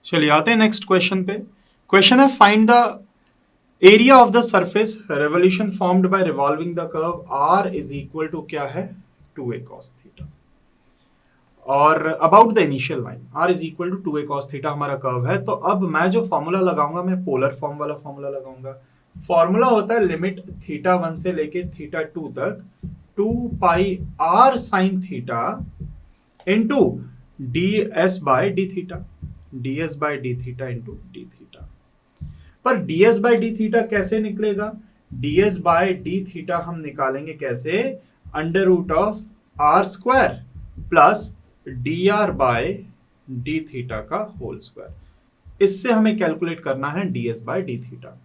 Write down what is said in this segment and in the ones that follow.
चलिए आते हैं नेक्स्ट क्वेश्चन पे। क्वेश्चन है find the area of the surface revolution formed by revolving the curve r is equal to क्या है 2a cos थीटा। और about the initial line r is equal to 2a cos theta हमारा curve है। तो अब मैं जो formula लगाऊंगा मैं पोलर फॉर्म वाला फॉर्मूला लगाऊंगा। फॉर्मूला होता है लिमिट थीटा 1 से लेके थीटा 2 तक 2 pi r sine theta into d s by d theta, d s by d theta into d theta. पर d s by d theta कैसे निकलेगा? D s by d theta हम निकालेंगे कैसे? Under root of r square plus d r by d theta का whole square. इससे हमें calculate करना है d s by d theta.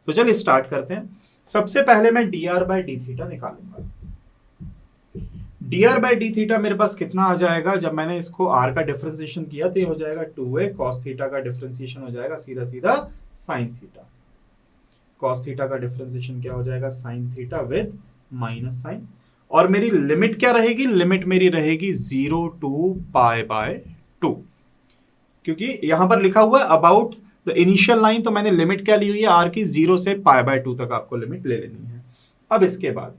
तो चलिए स्टार्ट करते हैं। सबसे पहले मैं D r by d theta निकालूंगा। D r by d theta मेरे पास कितना आ जाएगा? जब मैंने इसको आर का डिफरेंशिएशन किया तो ये हो जाएगा 2a cos थीटा का डिफरेंशिएशन हो जाएगा सीधा सीधा sin थीटा। cos थीटा का डिफरेंशिएशन क्या हो जाएगा? sin theta with minus sine. और मेरी लिमिट क्या रहेगी? लिमिट मेरी रहेगी 0 टू पाई बाय 2, क्योंकि यहां पर लिखा हुआ है अबाउट द इनिशियल लाइन, तो मैंने लिमिट क्या ली हुई है? आर की 0 से पाई बाय 2 तक आपको लिमिट ले लेनी है। अब इसके बाद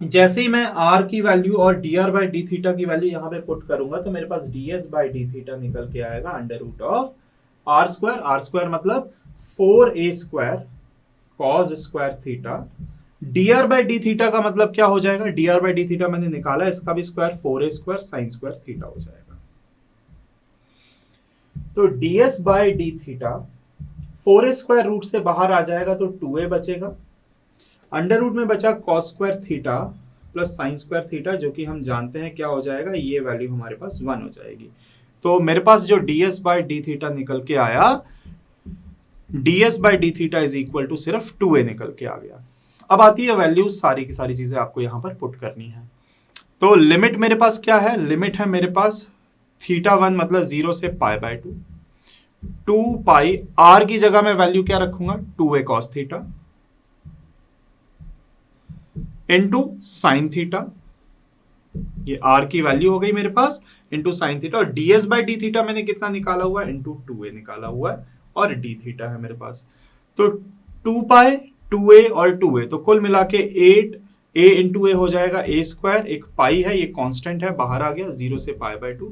जैसे ही मैं r की वैल्यू और dr बाई डी थीटा की वैल्यू यहां पे पुट करूंगा तो मेरे पास ds बाई डी थीटा निकल के आएगा under root of r square मतलब 4a square cos square theta. dr by d theta का मतलब क्या हो जाएगा? dr बाई डी थीटा मैंने निकाला, इसका भी square 4a square sine square theta हो जाएगा। तो ds by d theta 4a square root से बाहर आ जाएगा तो 2a बचेगा। अंडर रूट में बचा cos square theta plus sine square theta, जो कि हम जानते हैं क्या हो जाएगा, ये वैल्यू हमारे पास 1 हो जाएगी। तो मेरे पास जो ds बाई डी थीटा निकल के आया, ds by d theta is equal to सिर्फ 2a निकल के आ गया। अब आती है वैल्यू, सारी की सारी चीजें आपको यहां पर पुट करनी है। तो लिमिट मेरे पास क्या है? लिमिट है मेरे पास थीटा 1 मतलब 0 से पाई बाय 2, 2 पाई r की जगह में वैल्यू क्या रखूंगा? 2a cos theta into sine theta, ये r की वैल्यू हो गई मेरे पास, इंटू साइन थीटा। और ds बाई डी थीटा मैंने कितना निकाला हुआ है? इंटू 2a निकाला हुआ है, और d थीटा है मेरे पास। तो 2 पाई 2a और 2a, तो कुल मिला के 8a इंटू a हो जाएगा a स्क्वायर, एक पाई है ये कांस्टेंट है, बाहर आ गया 0 से पाई बाय 2।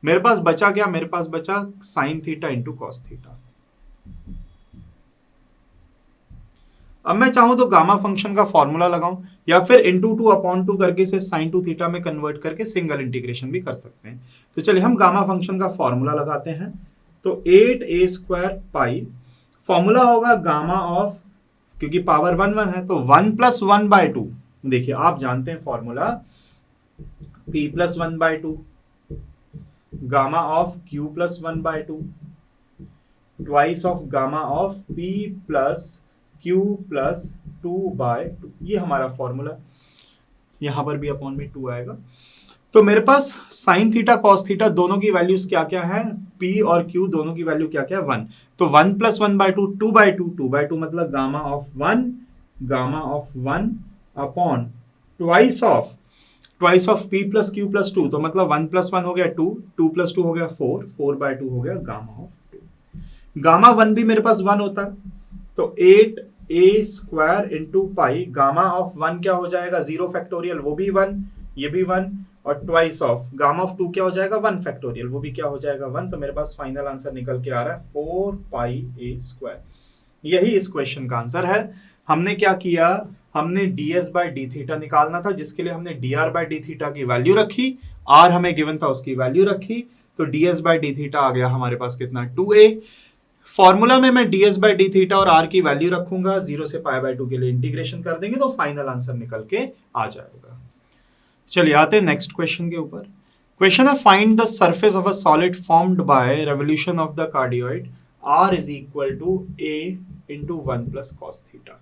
मेरे पास बचा क्या? मेरे पास बचा sign theta into cos theta. अब मैं चाहूं तो गामा फंक्शन का फॉर्मूला लगाऊं, या फिर इंटू 2 अपॉन 2 करके इसे साइन 2 थीटा में कन्वर्ट करके सिंगल इंटीग्रेशन भी कर सकते हैं। तो चलिए हम गामा फंक्शन का फॉर्मूला लगाते हैं। तो 8a स्क्वायर पाई, फॉर्मूला होगा गामा ऑफ, क्योंकि पावर 1 1 है तो 1 प्लस 1 बाय 2। देखिए आप जानते हैं formula p plus 1 by 2, gamma of q plus 1 by 2, twice of gamma of p plus q plus 2 by 2, ये हमारा फॉर्मूला। यहां पर भी अपॉन में 2 आएगा। तो मेरे पास साइन थीटा कॉस थीटा दोनों की वैल्यूज क्या क्या है? p और q दोनों की वैल्यू क्या क्या है? 1। तो 1 प्लस 1 बाय 2, 2 बाय 2, 2 बाय 2 मतलब gamma of 1 upon twice of p plus q plus 2, तो मतलब 1 प्लस 1 हो गया 2, 2 प्लस 2 हो गया 4, 4 बाय 2 हो गया गामा ऑफ 2। गामा 1 भी मेरे पास 1 होता है, तो 8a square into pi, gamma of 1 क्या हो जाएगा? 0 फैक्टोरियल, वो भी 1, ये भी 1, और ट्वाइस ऑफ गामा ऑफ 2 क्या हो जाएगा? 1 फैक्टोरियल, वो भी क्या हो जाएगा? 1। तो मेरे पास फाइनल आंसर निकल के आ रहा है 4 पाई a स्क्वायर। यही इस क्वेश्चन का आंसर है। हमने क्या किया? हमने ds बाई डी थीटा निकालना था, जिसके लिए हमने dr बाई डी थीटा की वैल्यू रखी, r हमें गिवन था उसकी वैल्यू रखी, तो ds बाई डी थीटा आ गया हमारे पास कितना? 2a। फॉर्मूला में मैं ds बाई डी थीटा और r की वैल्यू रखूंगा, 0 से पाई बाय 2 के लिए इंटीग्रेशन कर देंगे तो फाइनल आंसर निकल के आ जाएगा। चलिए आते हैं नेक्स्ट क्वेश्चन के ऊपर। क्वेश्चन है find the surface of a solid formed by revolution of the cardioid r is equal to a into 1 plus cos theta.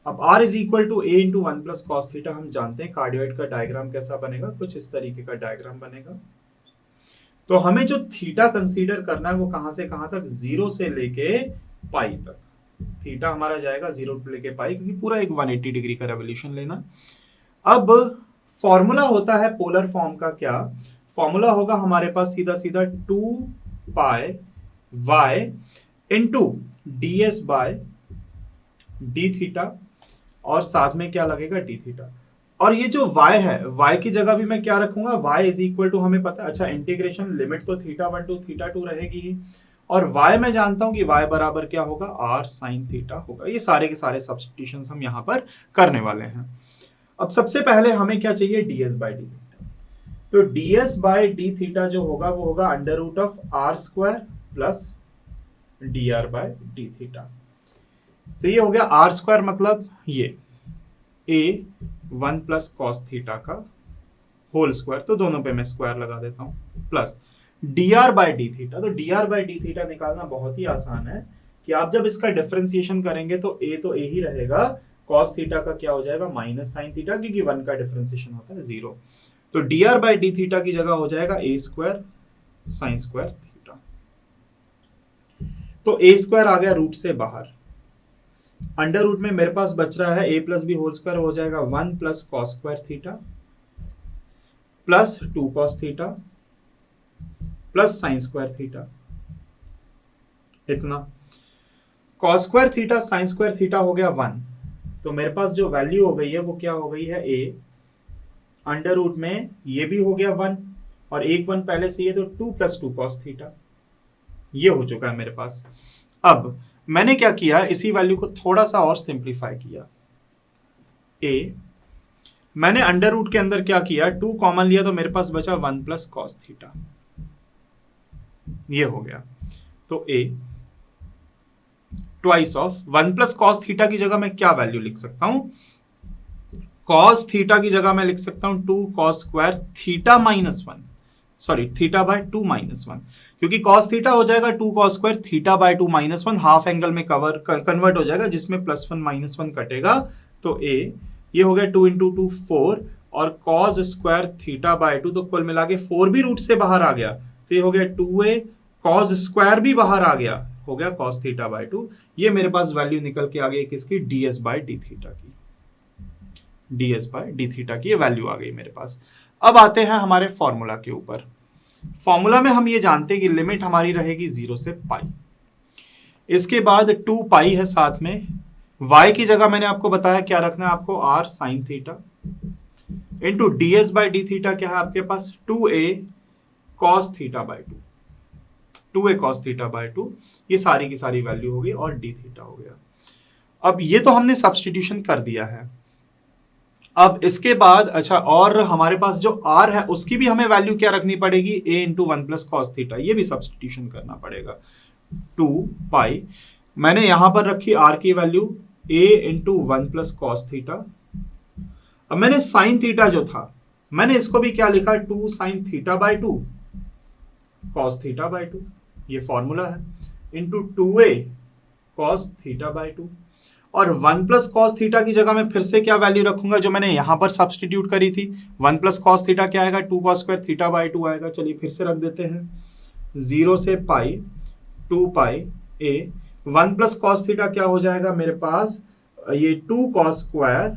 अब r is equal to a into 1 plus cos theta, हम जानते हैं cardioid का diagram कैसा बनेगा, कुछ इस तरीके का डायग्राम बनेगा। तो हमें जो थीटा कंसीडर करना है वो कहां से कहां तक? 0 से लेके पाई तक। थीटा हमारा जाएगा 0 से लेके पाई, क्योंकि पूरा एक 180 डिग्री का रेवोल्यूशन लेना। अब फॉर्मूला होता है पोलर फॉर्म का, क्या फॉर्मूला होगा हमारे पास? सीधा सीधा 2 pi y into d s by d theta, और साथ में क्या लगेगा डी थीटा। और ये जो y है, y की जगह भी मैं क्या रखूंगा, y इज इक्वल टू, हमें पता है, अच्छा इंटीग्रेशन लिमिट तो थीटा 1 टू थीटा 2 रहेगी ही, और y मैं जानता हूं कि y बराबर क्या होगा, r साइन थीटा होगा। ये सारे के सारे सब्स्टिट्यूशंस हम यहां पर करने वाले हैं। अब सबसे पहले हमें क्या चाहिए, ds बाई डी थीटा। तो ds बाई डी थीटा जो होगा वो होगा under root of r square plus dr by d theta. तो ये हो गया r स्क्वायर, मतलब ये a 1 प्लस कॉस थीटा का होल स्क्वायर, तो दोनों पे मैं स्क्वायर लगा देता हूं, plus dr by d theta. तो dr बाई डी थीटा निकालना बहुत ही आसान है कि आप जब इसका डिफरेंशिएशन करेंगे तो a ही रहेगा, कॉस थीटा का क्या हो जाएगा, माइनस साइन थीटा, क्योंकि 1 का डिफरेंशिएशन होता है 0। तो dr बाई डी थीटा की जगह हो जाएगा a square sine square theta. तो a स्क्वायर आ गया रूट से बाहर, अंडर रूट में मेरे पास बच रहा है a plus b whole square, हो जाएगा 1 plus cos square theta plus 2 cos theta plus sine square theta. इतना cos square theta sine square theta हो गया 1, तो मेरे पास जो वैल्यू हो गई है वो क्या हो गई है, a अंडर रूट में ये भी हो गया 1 और एक 1 पहले से, ये तो 2 प्लस 2 कॉस थीटा, ये हो चुका है मेरे पास। अब मैंने क्या किया, इसी वैल्यू को थोड़ा सा और सिंप्लीफाई किया। a मैंने अंडर रूट के अंदर क्या किया, 2 कॉमन लिया तो मेरे पास बचा 1 प्लस कॉस थीटा, ये हो गया। तो a twice of 1 plus cos theta की जगह मैं क्या वैल्यू लिख सकता हूं, कॉस थीटा की जगह मैं लिख सकता हूं 2 cos square theta minus 1, sorry theta by 2 minus 1, क्योंकि कॉस थीटा हो जाएगा 2 cos square theta by 2 minus 1, half angle में कन्वर्ट हो जाएगा, जिसमें प्लस 1 माइनस 1 कटेगा। तो a ये हो गया 2 इंटू 2 4, और कॉस स्क्वायर थीटा बाय 2, तो कुल मिला के 4 भी रूट से बाहर आ गया, तो ये हो गया 2a, कॉस स्क्वायर भी बाहर आ गया, हो गया कॉस थीटा बाय 2। ये मेरे पास वैल्यू निकल के आ गई किसकी, ds बाय डी थीटा की, ds बाय डी थीटा की ये वैल्यू आ गई मेरे पास। अब आते हैं हमारे फॉर्मूला के ऊपर। फॉर्मूला में हम ये जानते हैं कि लिमिट हमारी रहेगी 0 से पाई, इसके बाद 2 पाई है, साथ में y की जगह मैंने आपको बताया क्या रखना है, आपको r sign theta into ds by d theta, क्या है आपके पास 2a cos theta by 2, 2a cos theta by 2, ये सारी की सारी वैल्यू हो गई, और d थीटा हो गया। अब ये तो हमने सब्स्टिट्यूशन कर दिया है। अब इसके बाद अच्छा, और हमारे पास जो r है उसकी भी हमें वैल्यू क्या रखनी पड़ेगी, a into 1 plus cos theta, ये भी सब्स्टिट्यूशन करना पड़ेगा। 2 पाई मैंने यहां पर रखी r की value a into 1 plus cos theta. अब मैंने साइन थीटा जो था, मैंने इसको भी क्या लिखा, 2 sine theta by 2 cos theta by 2, ये फॉर्मूला है, into 2a cos theta by 2, और 1 प्लस कॉस थीटा की जगह मैं फिर से क्या वैल्यू रखूंगा, जो मैंने यहां पर सब्स्टिट्यूट करी थी। 1 प्लस कॉस थीटा क्या आएगा, 2 कॉस स्क्वायर थीटा बाय 2 आएगा। चलिए फिर से रख देते हैं, 0 से pi 2 pi a, 1 plus cos theta क्या हो जाएगा मेरे पास, ये 2 cos square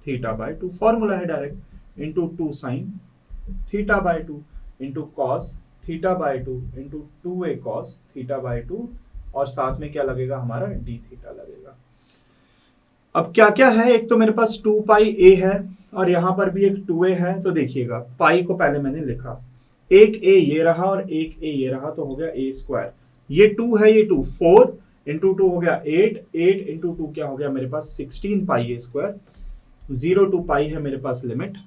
theta by 2, formula है direct, into 2 sine theta by 2 into cos theta by 2 into 2a cos theta by 2, और साथ में क्या लगेगा हमारा, डी थीटा लगेगा। अब क्या क्या है, एक तो मेरे पास 2 पाई a है, और यहां पर भी एक 2a है। तो देखिएगा, पाई को पहले मैंने लिखा, एक a ये रहा और एक a ये रहा, तो हो गया a स्क्वायर, ये 2 है, ये 2 4 इंटू 2 हो गया 8, 8 इंटू 2 क्या हो गया मेरे पास 16 पाई a स्क्वायर, 0 टू पाई है मेरे पास लिमिट।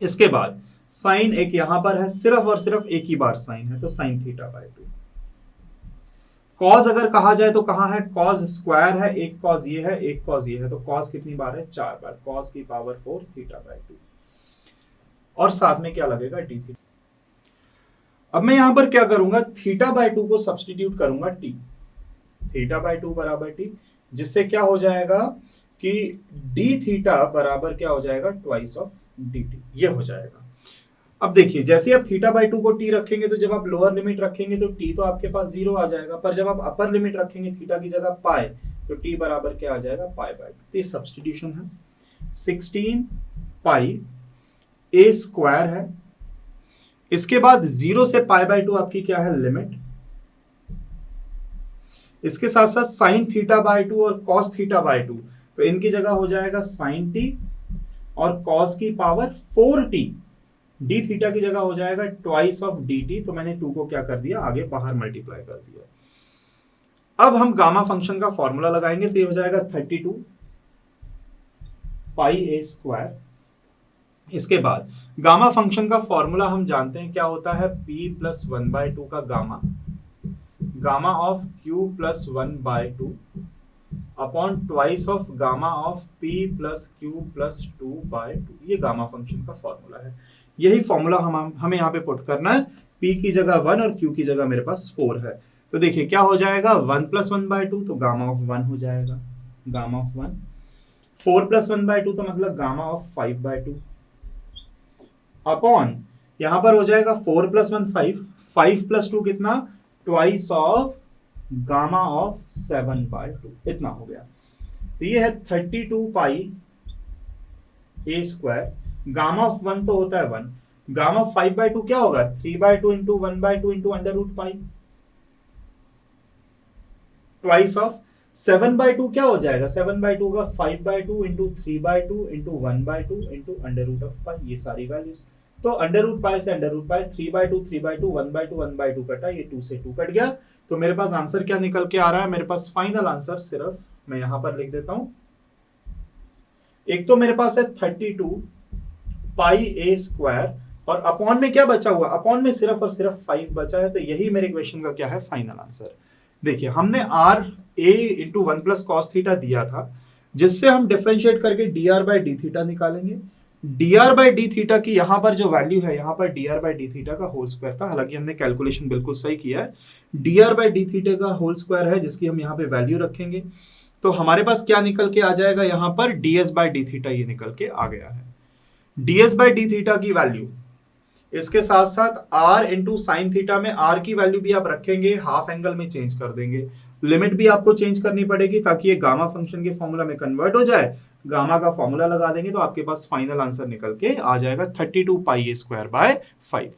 इसके बाद साइन एक यहां पर है, सिर्फ और सिर्फ एक ही बार साइन है, तो साइन थीटा बाय 2। कॉस अगर कहा जाए तो कहां है, कॉस स्क्वायर है, एक कॉस ये है, एक कॉस ये है, तो कॉस कितनी बार है, 4 बार, कॉस की पावर 4 थीटा बाय 2, और साथ में क्या लगेगा, डी थीटा। अब मैं यहां पर क्या करूंगा, थीटा बाय 2 को सब्स्टिट्यूट करूंगा टी, थीटा बाय 2 बराबर टी, जिससे क्या हो जाएगा कि डी थीटा बराबर क्या हो जाएगा, ट्वाइस ऑफ डी टी, ये हो जाएगा। अब देखिए, जैसे आप थीटा बाय 2 को टी रखेंगे, तो जब आप लोअर लिमिट रखेंगे तो टी तो आपके पास 0 आ जाएगा, पर जब आप अपर लिमिट रखेंगे थीटा की जगह पाई, तो टी बराबर क्या आ जाएगा, पाई बाय 2। तो ये सब्स्टिट्यूशन है। 16 पाई a स्क्वायर है इसके बाद 0 से पाई बाय 2 आपकी क्या है, लिमिट। इसके साथ साथ साइन थीटा बाय 2 और कॉस थीटा बाय 2, तो इनकी जगह हो जाएगा साइन टी और कॉस की पावर 4t, डी थीटा की जगह हो जाएगा ट्वाइस ऑफ डी टी। तो मैंने 2 को क्या कर दिया, आगे बाहर मल्टीप्लाई कर दिया। अब हम गामा फंक्शन का फॉर्मूला लगाएंगे, तो ये हो जाएगा 32 पाई ए स्क्वायर। इसके बाद गामा फंक्शन का फॉर्मूला हम जानते हैं क्या होता है, p प्लस 1/2 का gamma, gamma of q plus 1/2 upon twice of gamma of p plus q plus 2/2। ये गामा फंक्शन का फॉर्मूला है। यही फॉर्मूला हमें यहाँ पे पुट करना है। p की जगह 1 और q की जगह मेरे पास 4 है। तो देखिए क्या हो जाएगा, 1 प्लस 1/2 तो गामा ऑफ 1 हो जाएगा, गामा ऑफ 1। 4 प्लस 1/2 तो मतलब गामा ऑफ 5/2 अपॉन यहां पर हो जाएगा 4 प्लस 1 5, 5 प्लस 2 कितना, ट्वाइस ऑफ गामा ऑफ 7/2, इतना हो गया। तो ये है 32 पाई ए स्क्वायर। गामा ऑफ 1 तो होता है 1, गामा ऑफ 5/2 क्या होगा, 3/2 into 1/2 into under root pi, twice of 7/2 क्या हो जाएगा, 7/2 का 5/2 into 3/2 into 1/2 into under root of pi, ये सारी वैल्यूज। तो अंडर रूट पाई से अंडर रूट पाई, 3/2 3/2 1/2 1/2 कटा, ये 2 से 2 कट गया। तो मेरे पास आंसर क्या निकल के आ रहा है, मेरे पास फाइनल आंसर सिर्फ मैं यहां पर लिख देता हूं। एक तो मेरे पास है 32 पाई ए स्क्वायर और अपॉन में क्या बचा हुआ, अपॉन में सिर्फ और सिर्फ 5 बचा है। तो यही मेरे क्वेश्चन का क्या है, फाइनल आंसर। देखिए हमने r a into 1 plus cos theta दिया था, जिससे हम डिफरेंशिएट करके d r by d theta निकालेंगे। D r by d theta की यहां पर जो वैल्यू है, यहां पर d r by d theta का होल स्क्वायर था। हालांकि हमने कैलकुलेशन बिल्कुल सही किया है, d r by d theta का होल स्क्वायर है, जिसकी हम यहाँ पे वैल्यू रखेंगे। तो हमारे पास क्या निकल के आ जाएगा, यहां पर d S by d theta ये निकल के आ गया है। D S by d theta की वैल्यू, इसके साथ साथ r इंटू साइन थीटा में r की वैल्यू भी आप रखेंगे, हाफ एंगल में चेंज कर देंगे। लिमिट भी आपको चेंज करनी पड़ेगी ताकि ये गामा फंक्शन के फॉर्मूला में कन्वर्ट हो जाए। गामा का फॉर्मूला लगा देंगे तो आपके पास फाइनल आंसर निकल के आ जाएगा 32 पाई ए स्क्वायर बाय 5।